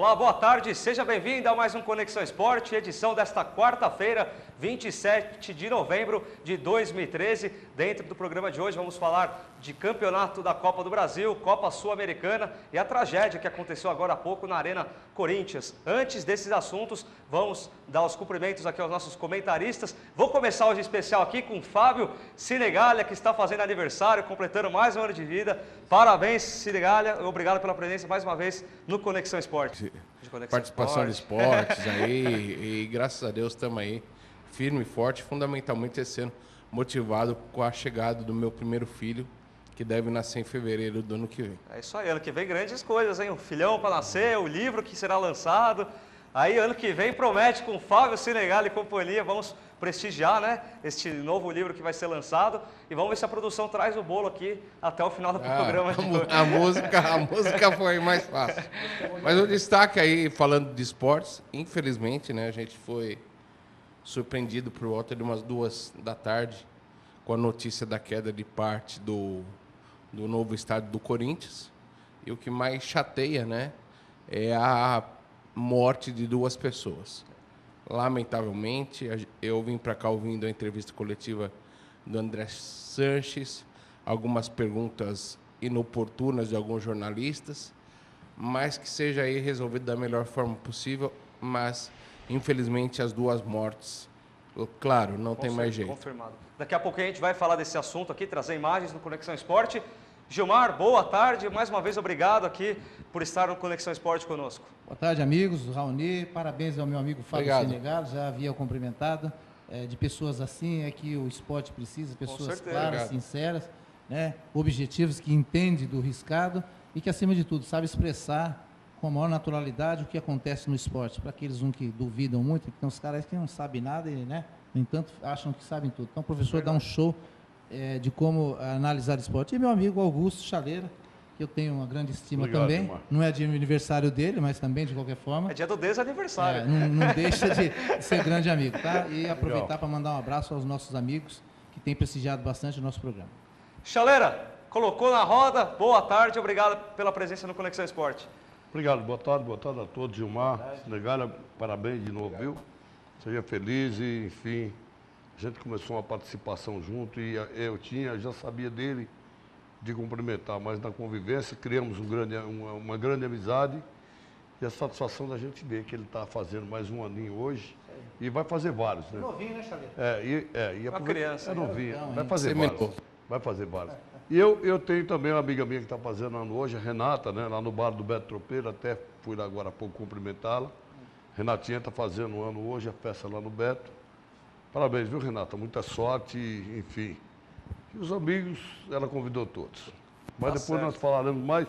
Olá, boa tarde, seja bem-vindo a mais um Conexão Esporte, edição desta quarta-feira, 27 de novembro de 2013. Dentro do programa de hoje vamos falar de campeonato da Copa do Brasil, Copa Sul-Americana e a tragédia que aconteceu agora há pouco na Arena Corinthians. Antes desses assuntos, vamos dar os cumprimentos aqui aos nossos comentaristas. Vou começar hoje especial aqui com Fábio Sinigalha, que está fazendo aniversário, completando mais um ano de vida. Parabéns, Sinigalha, obrigado pela presença mais uma vez no Conexão Esporte. Participação de esportes aí, e graças a Deus estamos aí firme e forte, fundamentalmente esse ano motivado com a chegada do meu primeiro filho, que deve nascer em fevereiro do ano que vem. É isso aí, ano que vem grandes coisas, hein? O filhão para nascer, o livro que será lançado. Aí ano que vem promete com Fábio Sinigalha e companhia, vamos prestigiar, né, este novo livro que vai ser lançado e vamos ver se a produção traz o bolo aqui até o final do programa. A música foi mais fácil. Mas o destaque aí, falando de esportes, infelizmente, né, a gente foi surpreendido por volta de umas 2 da tarde com a notícia da queda de parte do novo estádio do Corinthians. E o que mais chateia, né, é a morte de 2 pessoas. Lamentavelmente, eu vim para cá ouvindo a entrevista coletiva do André Sanches, algumas perguntas inoportunas de alguns jornalistas, mas que seja aí resolvido da melhor forma possível, mas infelizmente as 2 mortes, claro, não tem mais jeito. Confirmado. Daqui a pouquinho a gente vai falar desse assunto aqui, trazer imagens no Conexão Esporte. Gilmar, boa tarde, mais uma vez obrigado aqui por estar no Conexão Esporte conosco. Boa tarde, amigos, Raoni, parabéns ao meu amigo Fábio Sinigalha, já havia cumprimentado, de pessoas assim é que o esporte precisa, pessoas claras, sinceras, né, objetivos, que entendem do riscado e que, acima de tudo, sabe expressar com a maior naturalidade o que acontece no esporte, para aqueles que duvidam muito, que tem uns caras que não sabem nada e, né, no entanto, acham que sabem tudo. Então, o professor dá um show de como analisar esporte. E meu amigo Augusto Chaleira, que eu tenho uma grande estima também. Irmão. Não é de aniversário dele, mas também, de qualquer forma. É dia do desaniversário. Não deixa de ser grande amigo, tá? E aproveitar para mandar um abraço aos nossos amigos que têm prestigiado bastante o nosso programa. Chaleira, colocou na roda, boa tarde, obrigado pela presença no Conexão Esporte. Obrigado, boa tarde a todos. Gilmar, Sinigalha, parabéns de novo, viu? Seja feliz e, enfim, a gente começou uma participação junto e eu já sabia dele de cumprimentar, mas na convivência criamos uma grande amizade e a satisfação da gente ver que ele está fazendo mais um aninho hoje e vai fazer vários, né? Novinho, né, Xavier? E uma criança. É novinho, vai fazer vários. Vai fazer vários. E eu tenho também uma amiga minha que está fazendo ano hoje, a Renata, né? Lá no bar do Beto Tropeiro, até fui lá agora há pouco cumprimentá-la. Renatinha está fazendo um ano hoje, a festa lá no Beto. Parabéns, viu, Renata? Muita sorte, enfim. E os amigos, ela convidou todos. Mas depois nós falaremos mais.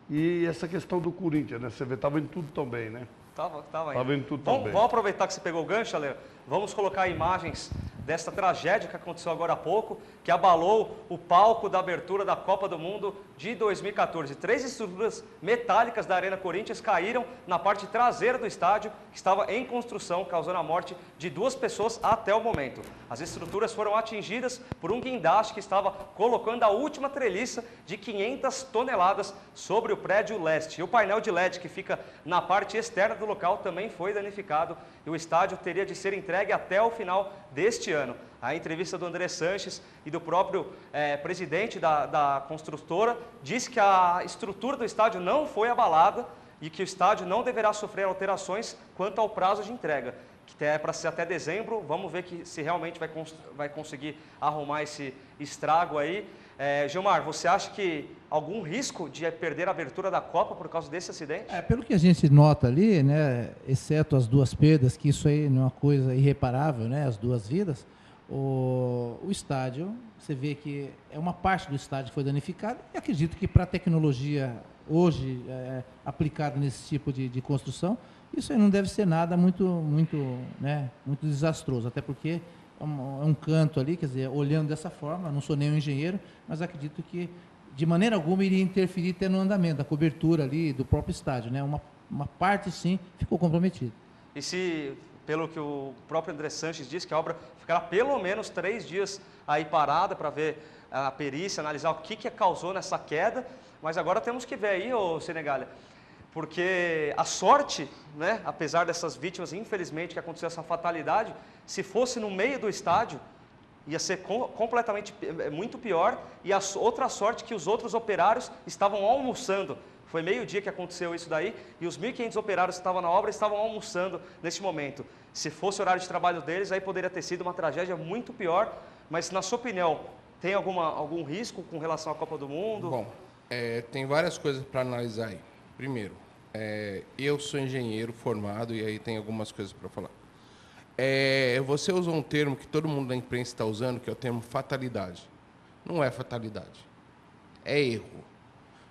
E essa questão do Corinthians, né? Você vê, estava indo tudo também, né? Tava indo tudo também. Vamos aproveitar que você pegou o gancho, Ale. Vamos colocar imagens desta tragédia que aconteceu agora há pouco, que abalou o palco da abertura da Copa do Mundo de 2014. 3 estruturas metálicas da Arena Corinthians caíram na parte traseira do estádio, que estava em construção, causando a morte de 2 pessoas até o momento. As estruturas foram atingidas por um guindaste que estava colocando a última treliça de 500 toneladas sobre o prédio leste. E o painel de LED que fica na parte externa do local também foi danificado e o estádio teria de ser entregue até o final deste ano. A entrevista do André Sanches e do próprio presidente da construtora disse que a estrutura do estádio não foi abalada e que o estádio não deverá sofrer alterações quanto ao prazo de entrega, que é para ser até dezembro. Vamos ver se realmente vai conseguir arrumar esse estrago aí. Gilmar, você acha que algum risco de perder a abertura da Copa por causa desse acidente? Pelo que a gente nota ali, né, exceto as 2 perdas, que isso aí não é uma coisa irreparável, né, as 2 vidas, o estádio, você vê que é uma parte do estádio que foi danificada e acredito que para a tecnologia hoje aplicada nesse tipo de construção, isso aí não deve ser nada muito desastroso, até porque é um canto ali, quer dizer, olhando dessa forma, não sou nem um engenheiro, mas acredito que de maneira alguma iria interferir até no andamento, da cobertura ali do próprio estádio, né? Uma parte sim ficou comprometida. E se, pelo que o próprio André Sanches disse, que a obra ficará pelo menos 3 dias aí parada para ver a perícia, analisar o que causou nessa queda, mas agora temos que ver aí, ô Sinigalha, Porque a sorte, né, apesar dessas vítimas, infelizmente, que aconteceu essa fatalidade, se fosse no meio do estádio, ia ser completamente muito pior. E a outra sorte que os outros operários estavam almoçando. Foi meio-dia que aconteceu isso daí, e os 1.500 operários que estavam na obra estavam almoçando neste momento. Se fosse o horário de trabalho deles, aí poderia ter sido uma tragédia muito pior. Mas, na sua opinião, tem algum risco com relação à Copa do Mundo? Bom, tem várias coisas para analisar aí. Primeiro, eu sou engenheiro formado e aí tem algumas coisas para falar. Você usou um termo que todo mundo da imprensa está usando, que é o termo fatalidade. Não é fatalidade, é erro.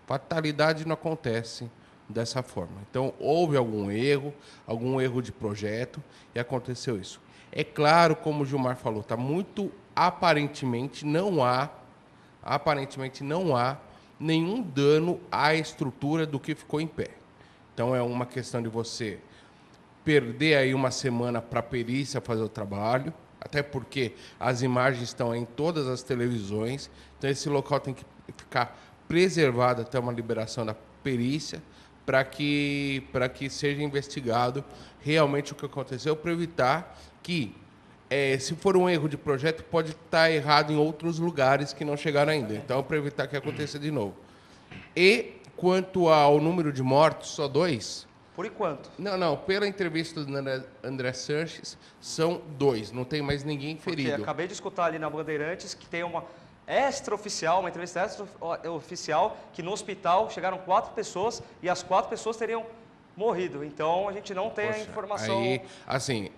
Fatalidade não acontece dessa forma. Então, houve algum erro de projeto e aconteceu isso. É claro, como o Gilmar falou, está muito aparentemente não há nenhum dano à estrutura do que ficou em pé. Então, é uma questão de você perder aí uma semana para a perícia fazer o trabalho, até porque as imagens estão em todas as televisões, então esse local tem que ficar preservado até uma liberação da perícia para que seja investigado realmente o que aconteceu, para evitar que, se for um erro de projeto, pode estar errado em outros lugares que não chegaram ainda. Então, para evitar que aconteça de novo. E, quanto ao número de mortos, só 2. Por enquanto. Não. Pela entrevista do André Sanches, são 2. Não tem mais ninguém ferido. Porque acabei de escutar ali na Bandeirantes que tem uma entrevista extraoficial, que no hospital chegaram 4 pessoas e as 4 pessoas teriam morrido. Então, a gente não tem a informação... Aí, assim,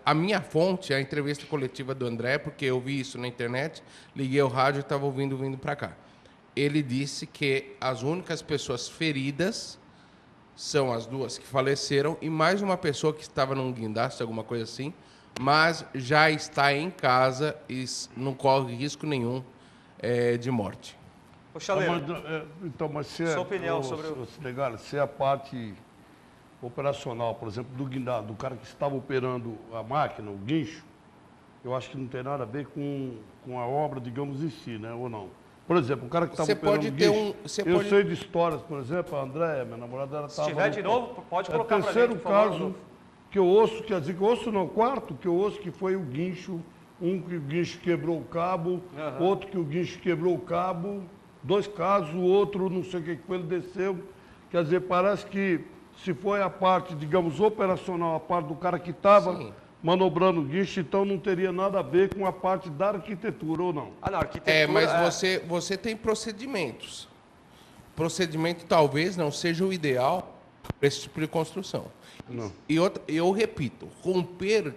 a minha fonte é a entrevista coletiva do André, porque eu vi isso na internet, liguei o rádio e estava ouvindo vindo para cá. Ele disse que as únicas pessoas feridas são as 2 que faleceram e mais uma pessoa que estava num guindaste, alguma coisa assim, mas já está em casa e não corre risco nenhum de morte. Ô, Chaleiro, Mas se sua opinião sobre o... se a parte operacional, por exemplo, do guindaste, do cara que estava operando a máquina, o guincho, eu acho que não tem nada a ver com a obra, digamos, em si, né? Ou não? Por exemplo, o cara que estava operando o guincho, eu sei de histórias, por exemplo, a Andréia, minha namorada, ela estava... Se tiver de novo, pode colocar para gente, por favor. caso que eu ouço, quer dizer, que eu ouço não, quarto, que eu ouço que foi o guincho, um que o guincho quebrou o cabo, outro que o guincho quebrou o cabo, 2 casos, o outro não sei o que foi, ele desceu. Quer dizer, parece que se foi a parte, digamos, operacional, a parte do cara que estava manobrando o guincho, então não teria nada a ver com a parte da arquitetura, ou não? Na arquitetura... Mas você tem procedimentos. Procedimento talvez não seja o ideal para esse tipo de construção. Não. E eu repito, romper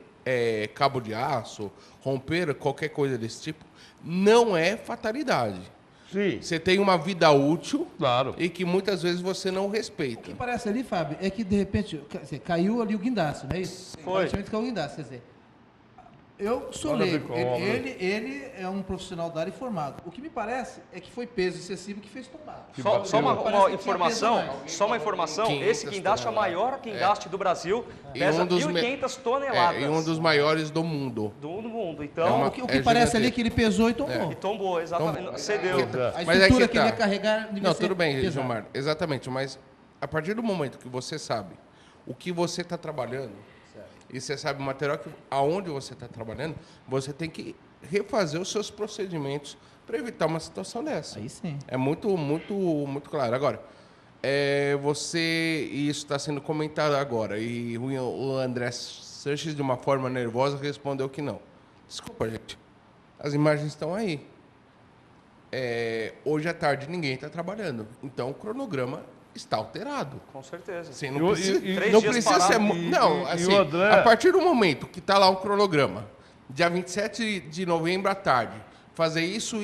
cabo de aço, romper qualquer coisa desse tipo, não é fatalidade. Sim. Você tem uma vida útil, claro, e que muitas vezes você não O respeita. que parece ali, Fábio, é que de repente caiu ali o guindaste, não é isso? Foi. Praticamente caiu o guindaste, quer dizer, eu sou Nada a ver leigo, com a obra. ele é um profissional da área formado. O que me parece é que foi peso excessivo que fez tombar. Só uma Parece que informação, tinha peso esse guindaste é o maior guindaste do Brasil, pesa 1.500 toneladas. E um dos maiores do mundo. do mundo. Então, O que parece ali gigantesco. que ele pesou e tombou. e tombou, exatamente, cedeu. A Mas estrutura é que que ele ia tá. carregar devia Não, ser tudo bem, pesada. Gilmar, exatamente, mas a partir do momento que você sabe o que você está trabalhando, e você sabe o material aonde você está trabalhando, você tem que refazer os seus procedimentos para evitar uma situação dessa. Aí sim. É muito claro. Agora, e isso está sendo comentado agora, e o André Sanches, de uma forma nervosa, respondeu que não. Desculpa, gente. As imagens estão aí. Hoje à tarde ninguém está trabalhando. Então, o cronograma está alterado. Com certeza. Assim, não precisa, três não dias precisa ser... parado. Não, assim, o André... a partir do momento que está lá um cronograma, dia 27 de novembro à tarde, fazer isso,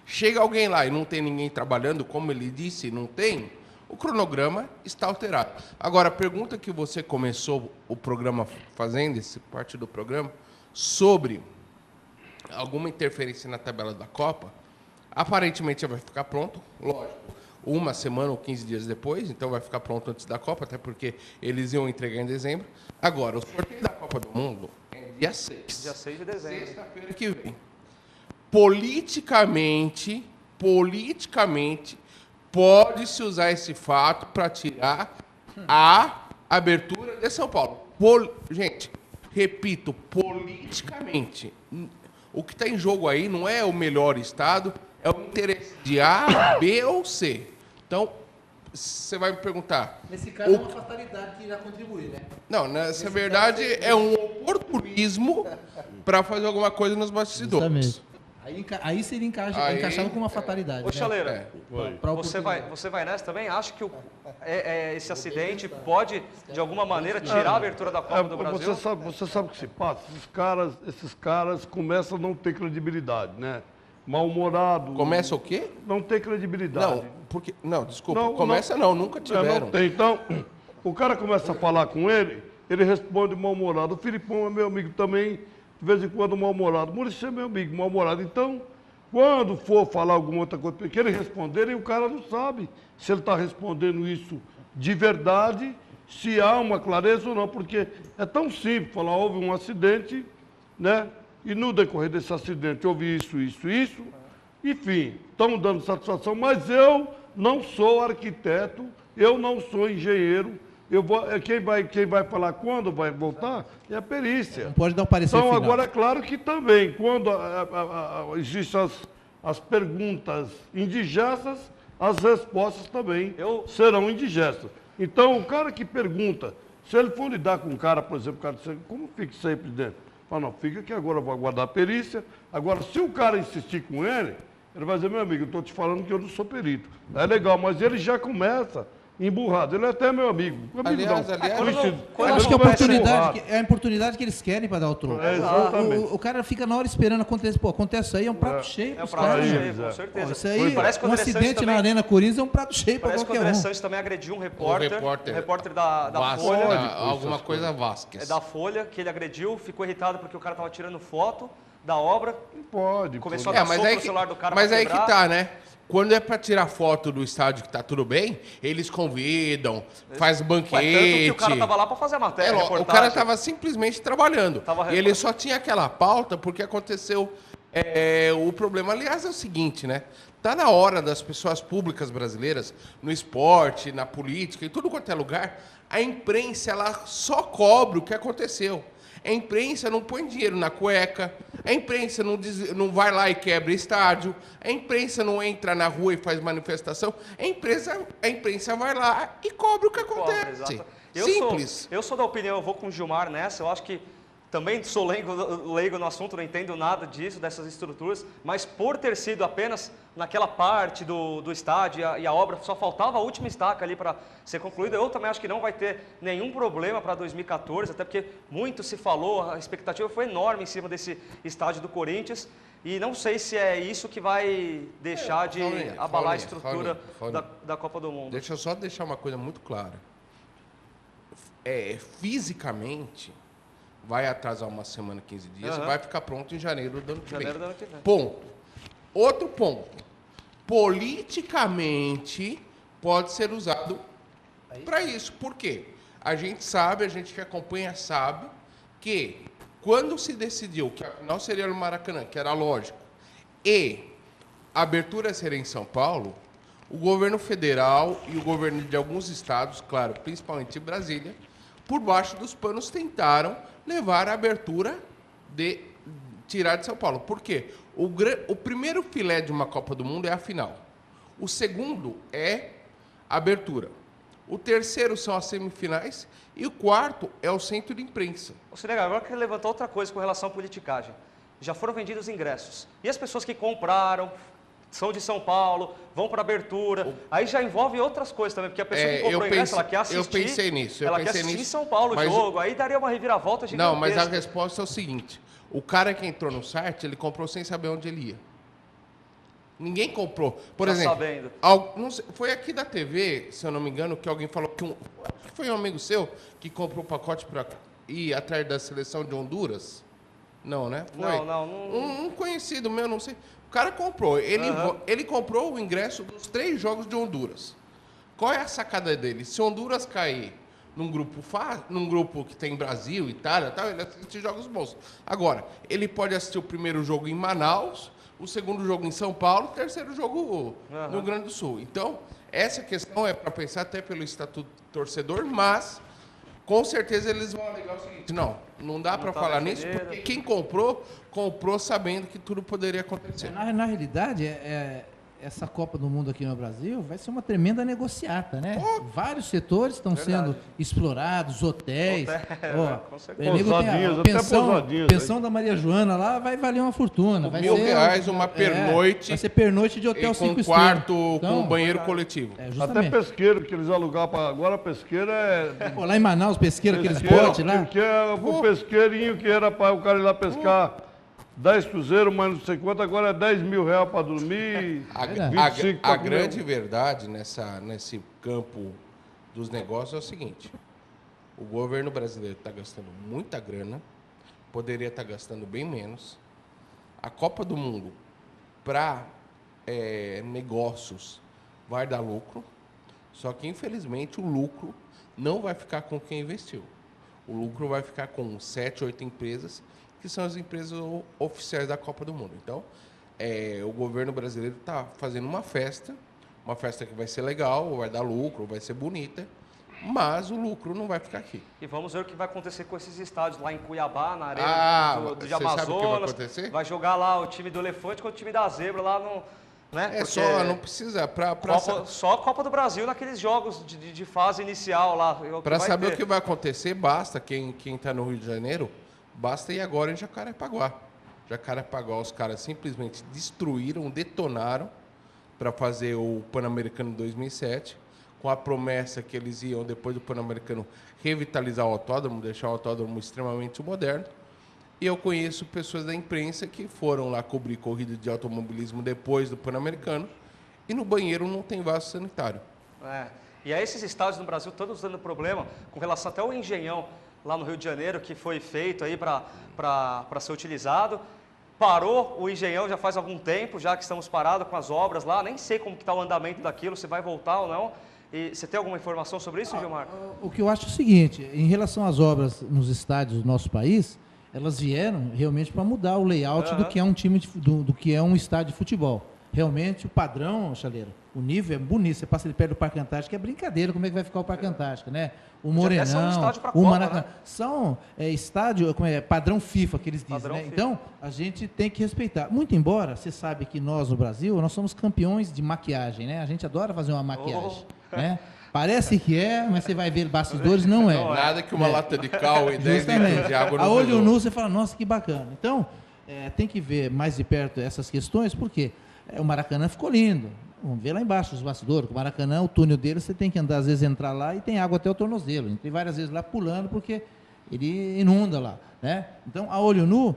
chega alguém lá e não tem ninguém trabalhando, como ele disse, não tem, o cronograma está alterado. Agora, a pergunta que você começou o programa fazendo, essa parte do programa, sobre alguma interferência na tabela da Copa, aparentemente vai ficar pronto, lógico, uma semana ou 15 dias depois, então vai ficar pronto antes da Copa, até porque eles iam entregar em dezembro. Agora, o sorteio da Copa do Mundo é dia 6. Dia 6 de dezembro. Sexta-feira que vem. Politicamente, pode-se usar esse fato para tirar a abertura de São Paulo. Gente, repito, politicamente, o que está em jogo aí não é o melhor estado, é o interesse de A, B ou C. Então, você vai me perguntar... Nesse caso é uma fatalidade que irá contribuir, né? Não, nessa verdade é um oportunismo para fazer alguma coisa nos bastidores. Justamente. Aí seria encaixado com uma fatalidade. Ô, Chaleira, Pra você vai nessa também? Acha que esse acidente pode, de alguma maneira, tirar a abertura da Copa do Brasil? Você sabe o que se passa? Esses caras começam a não ter credibilidade, né? Mal-humorado. Começa o quê? Não ter credibilidade. Não, porque... Não, desculpa. Não, começa não, nunca tiveram. Não tem. Então, o cara começa a falar com ele responde mal-humorado. O Filipão é meu amigo também, de vez em quando mal-humorado. O Muricy é meu amigo, mal-humorado. Então, quando for falar alguma outra coisa, que ele responder, e o cara não sabe se ele está respondendo isso de verdade, se há uma clareza ou não, porque é tão simples falar, houve um acidente, né? E no decorrer desse acidente houve isso. Enfim, estão dando satisfação, mas eu não sou arquiteto, eu não sou engenheiro. Quem vai falar quando vai voltar é a perícia. Não pode dar um parecer então, final. agora é claro que também, quando existem as perguntas indigestas, as respostas também serão indigestas. Então, o cara que pergunta, se ele for lidar com um cara, por exemplo, o cara diz, como fica sempre dentro? Fala, não, fica que agora eu vou aguardar a perícia. Agora, se o cara insistir com ele vai dizer, meu amigo, eu estou te falando que eu não sou perito. É legal, mas ele já começa emburrado. Ele é até meu amigo. Aliás, eu acho que é a oportunidade que eles querem para dar o troco. Exatamente. O cara fica na hora esperando acontecer. Pô, acontece isso aí, é um prato cheio. É um prato cheio, com certeza. Isso aí, Parece que o um André acidente Sanches também, na Arena Corinthians é um prato cheio para parece que o qualquer André um. Sanches também agrediu um repórter da Vasco, Folha. alguma coisa Vasquez. É da Folha, que ele agrediu, ficou irritado porque o cara estava tirando foto da obra. Não pode. Começou a dar soco no celular do cara. Mas aí que tá, né? Quando é pra tirar foto do estádio que tá tudo bem, eles convidam, faz banquete. Tanto que o cara tava lá pra fazer a matéria, o cara tava simplesmente trabalhando. E ele só tinha aquela pauta porque aconteceu o problema. Aliás, é o seguinte, né? Tá na hora das pessoas públicas brasileiras, no esporte, na política, em tudo quanto é lugar, a imprensa ela só cobre o que aconteceu. A imprensa não põe dinheiro na cueca, a imprensa não vai lá e quebra estádio, a imprensa não entra na rua e faz manifestação, a imprensa vai lá e cobre o que acontece. Simples. Eu sou da opinião, eu vou com o Gilmar nessa, eu acho que também sou leigo no assunto, não entendo nada disso, dessas estruturas, mas por ter sido apenas naquela parte do estádio e a obra, só faltava a última estaca ali para ser concluída, eu também acho que não vai ter nenhum problema para 2014, até porque muito se falou, a expectativa foi enorme em cima desse estádio do Corinthians, e não sei se é isso que vai deixar de abalar a estrutura da Copa do Mundo. Deixa eu só deixar uma coisa muito clara. Fisicamente... vai atrasar uma semana, 15 dias, e vai ficar pronto em janeiro do ano que vem. Ponto. Outro ponto. Politicamente, pode ser usado para isso. Por quê? A gente sabe, a gente que acompanha sabe, que quando se decidiu que a final seria no Maracanã, que era lógico, e a abertura seria em São Paulo, o governo federal e o governo de alguns estados, claro, principalmente Brasília, por baixo dos panos tentaram levar a abertura tirar de São Paulo. Por quê? O primeiro filé de uma Copa do Mundo é a final. O segundo é a abertura. O terceiro são as semifinais e o quarto é o centro de imprensa. Ô, Cinegar, agora eu queria levantar outra coisa com relação à politicagem. Já foram vendidos ingressos. E as pessoas que compraram, são de São Paulo, vão para a abertura. Aí já envolve outras coisas também, porque a pessoa que comprou o ingresso, ela quer assistir. Eu pensei nisso. Ela quer assistir em São Paulo o jogo, aí daria uma reviravolta gigantesca. Não, mas a resposta é o seguinte. O cara que entrou no site, ele comprou sem saber onde ele ia. Ninguém comprou. Por exemplo, sabendo. Não sei, foi aqui da TV, se eu não me engano, que alguém falou que acho que foi um amigo seu que comprou o pacote para ir atrás da seleção de Honduras. Não, né? Foi. Não. Um conhecido meu, não sei. O cara comprou. Ele comprou o ingresso dos 3 jogos de Honduras. Qual é a sacada dele? Se Honduras cair num grupo que tem Brasil, Itália, tal, ele assiste jogos bons. Agora, ele pode assistir o primeiro jogo em Manaus, o segundo jogo em São Paulo, o terceiro jogo no Rio Grande do Sul. Então, essa questão é para pensar até pelo estatuto do torcedor, mas com certeza eles vão alegar o seguinte, não dá para tá falar na nisso, fileira. porque quem comprou sabendo que tudo poderia acontecer. Na realidade, essa Copa do Mundo aqui no Brasil vai ser uma tremenda negociata, né? Vários setores estão sendo explorados, hotéis. Com certeza. nego tem Pousadinhas, a até pensão, pousadinhas, pensão da Maria Joana lá vai valer uma fortuna. Vai R$ 1.000 uma vai pernoite ser pernoite de e hotel com 5 estrelas. quarto, Então, com banheiro coletivo. Até justamente. pesqueiro que eles alugaram para agora, pesqueiro é. Pô, lá em Manaus, pesqueiro, aqueles Pesqueiro, botes lá. que é o pesqueirinho que era para o cara ir lá pescar 10 cruzeiros, mas não sei quanto, agora é 10 mil reais para dormir. A 25 pra comer. grande verdade nesse campo dos negócios é o seguinte: o governo brasileiro está gastando muita grana, poderia estar gastando bem menos. A Copa do Mundo, para negócios, vai dar lucro, só que infelizmente o lucro não vai ficar com quem investiu. O lucro vai ficar com 7, 8 empresas, que são as empresas oficiais da Copa do Mundo. Então, o governo brasileiro está fazendo uma festa que vai ser legal, vai dar lucro, vai ser bonita, mas o lucro não vai ficar aqui. E vamos ver o que vai acontecer com esses estádios lá em Cuiabá, na arena de você sabe o que vai Amazonas. acontecer? Vai jogar lá o time do Elefante com o time da Zebra lá no... Né? É Porque só, não precisa, só a Copa do Brasil naqueles jogos de fase inicial lá. para saber o que vai acontecer, basta, quem está no Rio de Janeiro, basta ir agora em Jacarepaguá. Jacarepaguá, os caras simplesmente destruíram, detonaram para fazer o Pan-Americano 2007, com a promessa que eles iam, depois do Pan-Americano, revitalizar o autódromo, deixar o autódromo extremamente moderno. E eu conheço pessoas da imprensa que foram lá cobrir corrida de automobilismo depois do Pan-Americano e no banheiro não tem vaso sanitário. E aí esses estádios no Brasil todos dando problema com relação até ao Engenhão lá no Rio de Janeiro, que foi feito aí para ser utilizado. Parou o Engenhão já faz algum tempo, já que estamos parados com as obras lá. Nem sei como que está o andamento daquilo, se vai voltar ou não. E você tem alguma informação sobre isso, Gilmar? O que eu acho é o seguinte, em relação às obras nos estádios do nosso país, elas vieram realmente para mudar o layout do que é um time do que é um estádio de futebol. Realmente o padrão, Chaleira, o nível é bonito. Você passa ali perto do Parque Antártico, é brincadeira como é que vai ficar o Parque Antártico, né? O Morenão, o Maracanã. Né? São estádio, padrão FIFA, que eles dizem, Padrão né? FIFA. Então, a gente tem que respeitar. Muito embora, você sabe que nós, no Brasil, nós somos campeões de maquiagem, né? A gente adora fazer uma maquiagem, né? Parece que é, mas você vai ver bastidores, não é. Nada que uma lata de cal e 10 litros de água A no olho nu você fala, nossa, que bacana. Então, tem que ver mais de perto essas questões, porque o Maracanã ficou lindo. Vamos ver lá embaixo os bastidores. O Maracanã, o túnel dele, você tem que andar, às vezes, entrar lá e tem água até o tornozelo. Entrei várias vezes lá pulando, porque ele inunda lá, né? Então, a olho nu...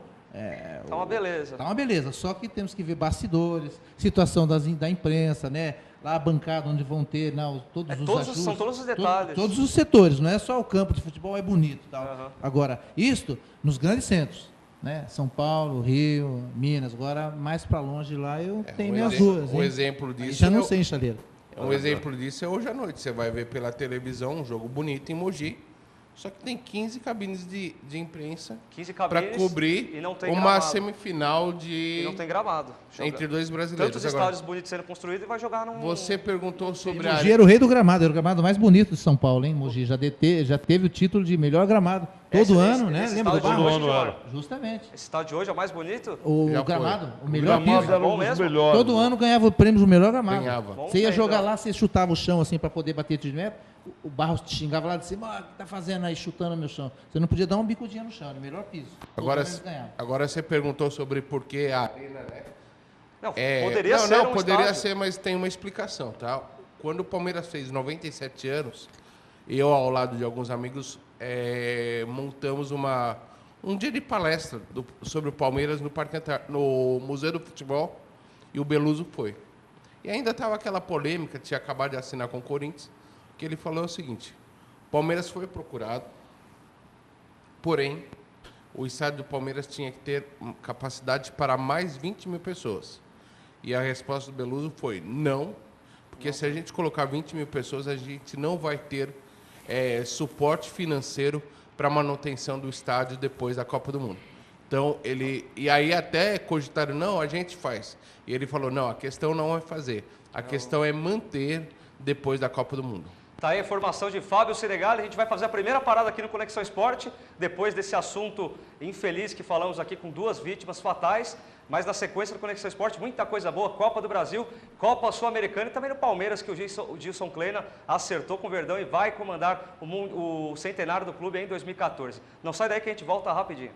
Tá uma beleza. Tá uma beleza, só que temos que ver bastidores, situação da imprensa, né? Lá a bancada onde vão ter todos os ajustes. São todos os detalhes. Todos os setores, não é só o campo de futebol, é bonito. Tal. Agora, isto nos grandes centros, né? São Paulo, Rio, Minas, agora mais para longe lá eu tenho minhas dúvidas. Um exemplo disso... Já não sei, Chaleira. Um exemplo disso é hoje à noite. Você vai ver pela televisão um jogo bonito em Mogi, só que tem 15 cabines de imprensa para cobrir e não tem uma gramado. Semifinal de... E não tem gramado. Entre dois brasileiros. Tantos estádios bonitos sendo construídos e vai jogar num... Você perguntou sobre Mogi era o rei do gramado, era o gramado mais bonito de São Paulo, hein? Mogi já teve o título de melhor gramado. Todo ano, né? Lembra do estádio de Barros? hoje, Gilmar? Justamente. Esse estádio de hoje é o mais bonito? O Já gramado, foi. o melhor gramado piso. era Bom um dos mesmo? melhores. Todo ano ganhava o prêmio do melhor gramado. Ganhava. Você ia Vamos jogar ver, lá, você chutava o chão assim para poder bater tiro de meta. O Barros te xingava lá de cima, o que tá fazendo aí chutando meu chão? Você não podia dar um bicudinho no chão, era o melhor piso. Agora você perguntou sobre por que a arena, né? Não, poderia ser um poderia estádio. ser, mas tem uma explicação, tá? Quando o Palmeiras fez 97 anos, eu, ao lado de alguns amigos, montamos um dia de palestra sobre o Palmeiras no Museu do Futebol, e o Beluso foi. E ainda estava aquela polêmica, tinha acabado de assinar com o Corinthians, que ele falou o seguinte: o Palmeiras foi procurado, porém, o estádio do Palmeiras tinha que ter capacidade para mais 20 mil pessoas. E a resposta do Beluso foi não, porque se a gente colocar 20 mil pessoas, a gente não vai ter suporte financeiro para a manutenção do estádio depois da Copa do Mundo. Então, e aí até cogitaram, não, a gente faz. E ele falou, não, a questão não é fazer, a questão é manter depois da Copa do Mundo. Tá aí a informação de Fábio Senegali. A gente vai fazer a primeira parada aqui no Conexão Esporte, depois desse assunto infeliz que falamos aqui com 2 vítimas fatais. Mas na sequência do Conexão Esporte, muita coisa boa. Copa do Brasil, Copa Sul-Americana e também no Palmeiras, que o Gilson Kleina acertou com o Verdão e vai comandar o centenário do clube em 2014. Não sai daí que a gente volta rapidinho.